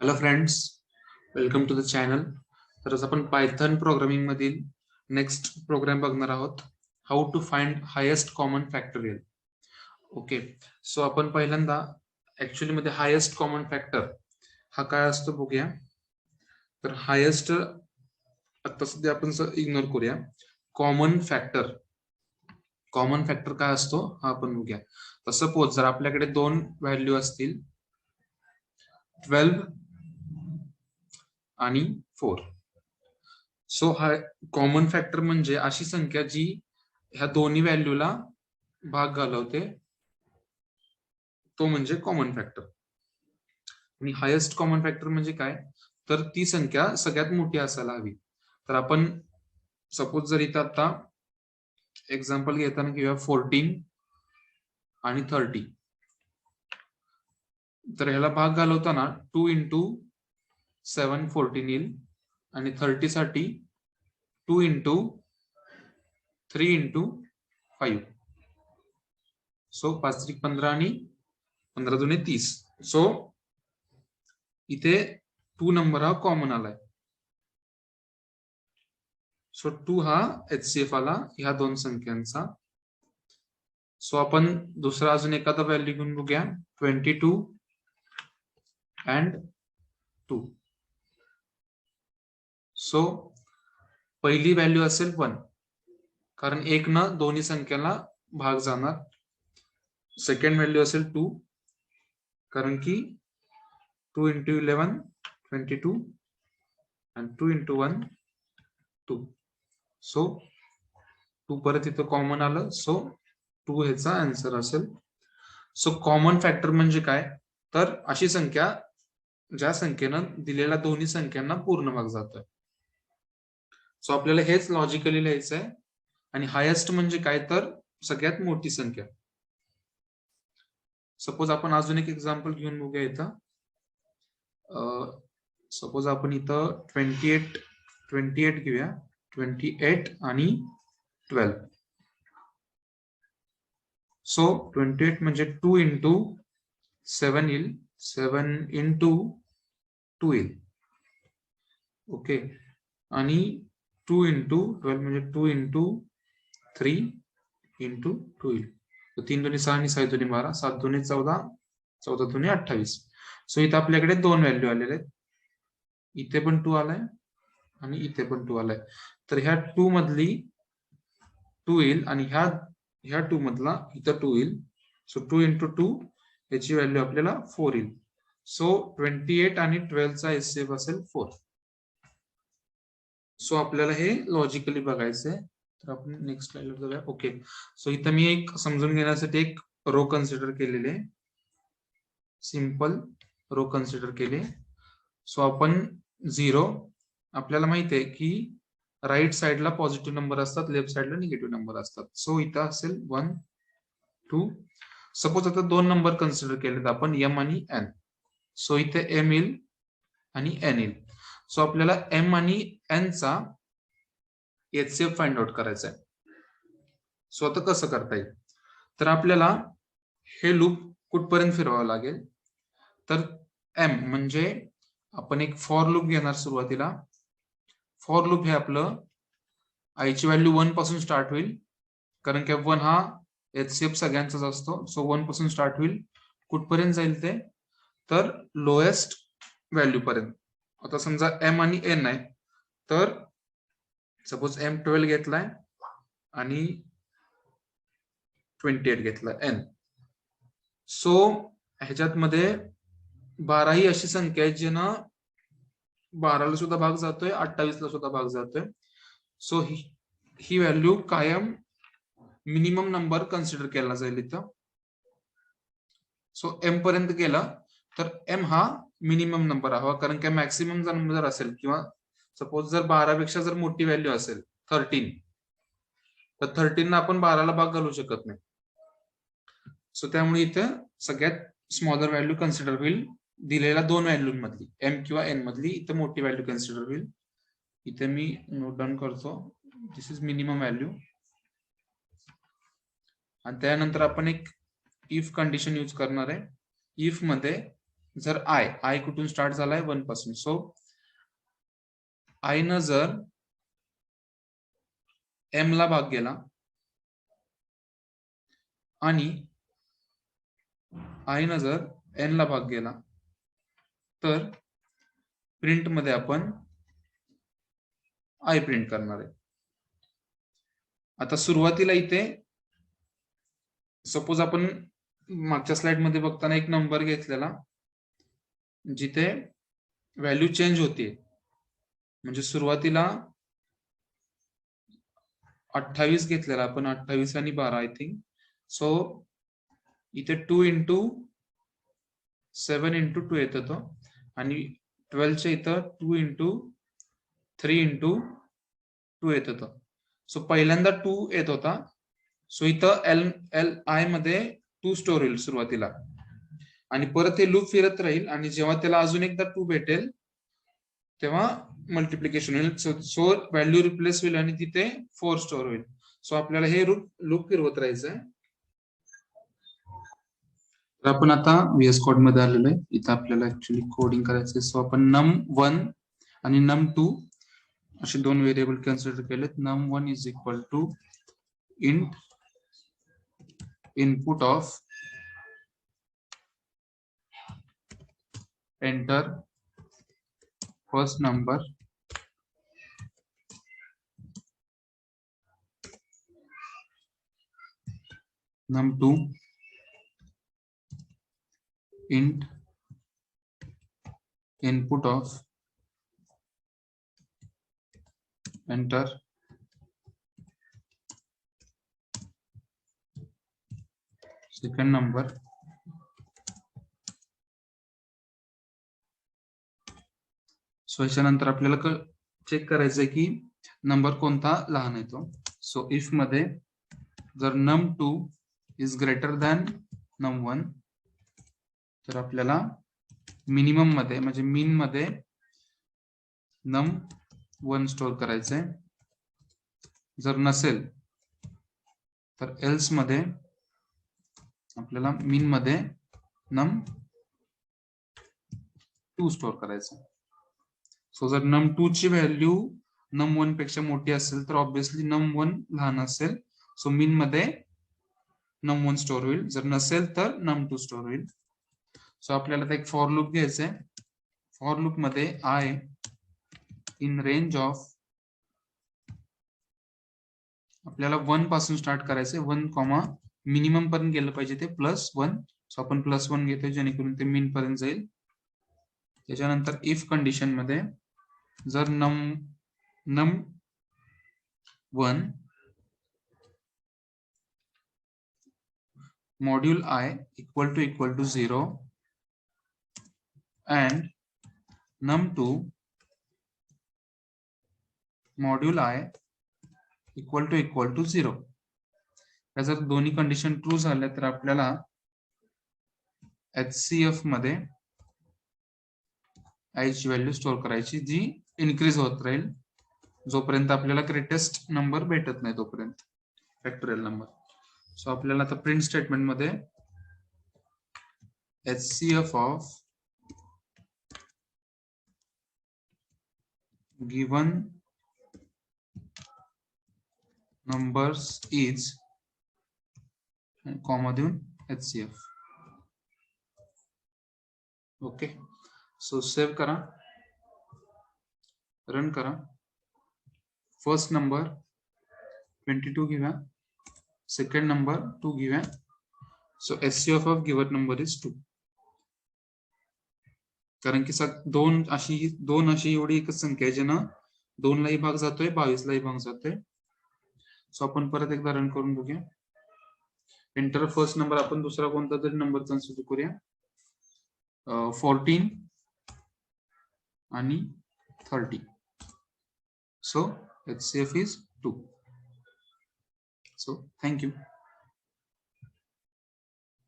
Hello friends, welcome to the channel. तर आज आपण पायथन प्रोग्रामिंग मधील नेक्स्ट प्रोग्राम बघणार आहोत. How to find highest common factorial. Okay, so आपण पहिल्यांदा ऍक्च्युअली मध्ये हायेस्ट कॉमन फॅक्टर हा काय असतो बघूया. तर हायेस्ट आता सध्या आपण इग्नोर करूया. कॉमन फॅक्टर काय असतो हा आपण बघूया. तर सपोज जर आपल्याकडे दोन व्हॅल्यू असतील 12 आणि 4. सो हा कॉमन फॅक्टर म्हणजे अशी संख्या जी ह्या दोन्ही व्हॅल्यूला भाग घालवते, तो म्हणजे कॉमन फॅक्टर. आणि हायेस्ट कॉमन फॅक्टर म्हणजे काय, तर ती संख्या सगळ्यात मोठी असायला हवी. तर आपण सपोज जर इथं आता एक्झाम्पल घेताना घेऊया 14 आणि 30. तर ह्याला भाग घालवताना 2 इंटू 7 14 येईल आणि 30 साठी 2 इंटू 3 इंटू 5. सो 5 3 15 आणि 15 दुने 30. सो इथे 2 नंबर हा कॉमन आलाय. सो 2 हा HCF आला ह्या दोन संख्यांचा. सो आपण दुसरा अजून एखादा व्हॅल्यू घेऊन बघूया. 22 अँड 2. सो पहिली व्हॅल्यू असेल 1, कारण 1 न दोन्ही संख्याला भाग जाणार. सेकंड व्हॅल्यू असेल 2, कारण की 2 इंटू 11 22 and 2 into 1 2. सो 2 परत इथं कॉमन आलं. सो 2 ह्याचा आन्सर असेल. सो कॉमन फॅक्टर म्हणजे काय, तर अशी संख्या ज्या संख्येनं दिलेल्या दोन्ही संख्यांना पूर्ण भाग जातोय. सो आपल्याला हेच लॉजिकली लिहायचं आहे. आणि हायेस्ट म्हणजे काय, तर सगळ्यात मोठी संख्या. सपोज आपण अजून एक एक्झाम्पल घेऊन बघूया. इथं सपोज आपण इथं 28 घेऊया. 28 आणि 12. सो 28 म्हणजे 2 इंटू 7 येईल, 7 इंटू 2 येईल. ओके, आणि 2 इंटू 12 म्हणजे 2 इंटू 3 इंटू 2 येईल. 3 दुने 6 आणि 6 दुने 12, 7 दुने 14, 14 दुने 28. सो इथं आपल्याकडे दोन व्हॅल्यू आलेले आहेत. इथे पण 2 आलाय आणि इथे पण 2 आलाय. तर ह्या 2 मधली 2 येईल आणि ह्या 2 मधला इथं 2 येईल. सो 2 इंटू 2 याची व्हॅल्यू आपल्याला 4 येईल. सो 28 आणि 12 चा HCF असेल 4. सो आपल्याला हे लॉजिकली बघायचंय. तर आपण नेक्स्ट स्लाइडवर जाऊया. ओके, सो इथं मी एक समजून घेण्यासाठी एक रो कन्सिडर केलेले, सिंपल रो कन्सिडर केले. सो आपण 0, आपल्याला माहिती आहे की राईट साइडला पॉझिटिव्ह नंबर असतात, लेफ्ट साइडला निगेटिव्ह नंबर असतात. सो इथं असेल 1 2. सपोज आता दोन नंबर कन्सिडर केलेत आपण, M आणि N. सो इथे M येईल आणि N येईल. सो आपल्याला M आणि N चा HCF फाइंड आउट करायचा आहे. सो आता कसं करता येईल, तर आपल्याला हे लूप कुठपर्यंत फिरवावं लागेल. तर M म्हणजे आपण एक फॉर लूप घेणार सुरुवातीला. फॉर लूप हे आपलं आईची व्हॅल्यू 1 पासून स्टार्ट होईल, कारण की 1 हा HCF सगळ्यांचाच असतो. सो 1 पासून स्टार्ट होईल, कुठपर्यंत जाईल ते, तर लोएस्ट व्हॅल्यू पर्यंत. आता समजा M आणि N आहे, तर सपोज M 12 घेतलाय आणि 28 घेतलाय N. सो ह्याच्यात मध्ये 12 ही अशी संख्या आहे ज्यानं 12 ला सुद्धा भाग जातोय, 28 ला सुद्धा भाग जातोय. सो ही व्हॅल्यू कायम मिनिमम नंबर कन्सिडर केला जाईल इथं. सो M पर्यंत गेला तर M हा मिनिमम नंबर हवा, कारण की मॅक्सिमम नंबर जर असेल, किंवा सपोज जर 12 पेक्षा जर मोठी व्हॅल्यू असेल 13, तर 13 ना आपण 12 ला भाग घालू शकत नाही. सो त्यामुळे इथे सगळ्यात स्मॉलर व्हॅल्यू कन्सिडर होईल दिलेल्या दोन व्हॅल्यू मधली, M किंवा N मधली. इथे मोठी व्हॅल्यू कन्सिडर होईल. इथे मी नोट डाऊन करतो, दिस इज मिनिमम व्हॅल्यू. आणि त्यानंतर आपण एक इफ कंडिशन यूज करणार आहे. इफ मध्ये जर आय कुठून स्टार्ट झालाय 1 पासून. सो आय न जर एम ला भाग गेला आणि आय न जर एन ला भाग गेला तर प्रिंट मध्ये आपण आय प्रिंट करणार आहे. आता सुरुवातीला इथे सपोज आपण मागच्या स्लाइड मध्ये बघताना एक नंबर घेतलेला जिथे व्हॅल्यू चेंज होते, म्हणजे सुरुवातीला 28 घेतलेला आपण, 28 आणि 12 आय थिंक. सो इथे 2 इंटू 7 इंटू 2 येत होतो आणि 12च्या इथं 2 इंटू 3 इंटू 2 येत होतं. सो पहिल्यांदा 2 येत होता. सो इथं एल आय मध्ये 2 स्टोर होईल सुरुवातीला आणि परत हे लूप फिरत राहील आणि जेव्हा त्याला अजून एकदा 2 भेटेल तेव्हा मल्टिप्लिकेशन होईल. सो व्हॅल्यू रिप्लेस होईल आणि तिथे 4 स्टोर होईल. सो आपल्याला हे लूप फिरवत राहायचं आहे. तर आपण आता व्हीएस कोड मध्ये आलेलो आहे. इथं आपल्याला ऍक्च्युली कोडिंग करायचं आहे. सो आपण num1 आणि num2 असे 2 व्हेरिएबल कन्सिडर केलेत. num1 is equal to int input of enter first number num2 int input of enter second number. So याच्यानंतर आपल्याला चेक करायचंय की नंबर कोणता लहान येतो. सो इफ मध्ये जर num2 is greater than num1 तर आपल्याला मिनिमम मध्ये म्हणजे मीन मध्ये num1 स्टोअर करायचंय. जर नसेल तर एल्स मध्ये आपल्याला मीन मध्ये num2 स्टोअर करायचं. सो जर num2 ची व्हॅल्यू num1 पेक्षा मोठी असेल तर ऑब्विसली num1 लहान असेल. सो मीन मध्ये num1 स्टोअर होईल. जर नसेल तर num2 स्टोअर होईल. सो आपल्याला एक फॉर लूप घ्यायचंय. फॉर लूप मध्ये आय इन रेंज ऑफ आपल्याला 1 पासून स्टार्ट करायचंय. 1 कॉमा मिनिमम पर्यंत गेलं पाहिजे ते +1. सो आपण +1 घेतोय जेणेकरून ते मीन पर्यंत जाईल. त्याच्यानंतर इफ कंडिशन मध्ये जर num1 module I equal to 0 and num2 module I equal to 0. जर दोन्ही कंडिशन ट्रू झाल्या तर आपल्याला HCF मध्ये आय ची व्हॅल्यू स्टोअर करायची जी इन्क्रीज होत राहील जोपर्यंत आपल्याला ग्रेटेस्ट नंबर भेटत नाही तोपर्यंत, फॅक्टोरियल नंबर. सो आपल्याला आता प्रिंट स्टेटमेंट मध्ये HCF of given numbers is comma देऊन HCF. ओके. सो सेव्ह करा, रन करा. फर्स्ट नंबर 22 घेऊया, सेकंड नंबर 2 घेऊया. So HCF of given number is 2. कारण की दोन अशी एवढी एकच संख्या आहे ज्यानं 2 लाही भाग जातोय, 22 लाही भाग जातोय. सो आपण परत एकदा रन करून बघूया. एंटर फर्स्ट नंबर आपण दुसरा कोणता तरी नंबर कन्सिडर करूया. 14 आणि 30. So HCF is 2. So thank you.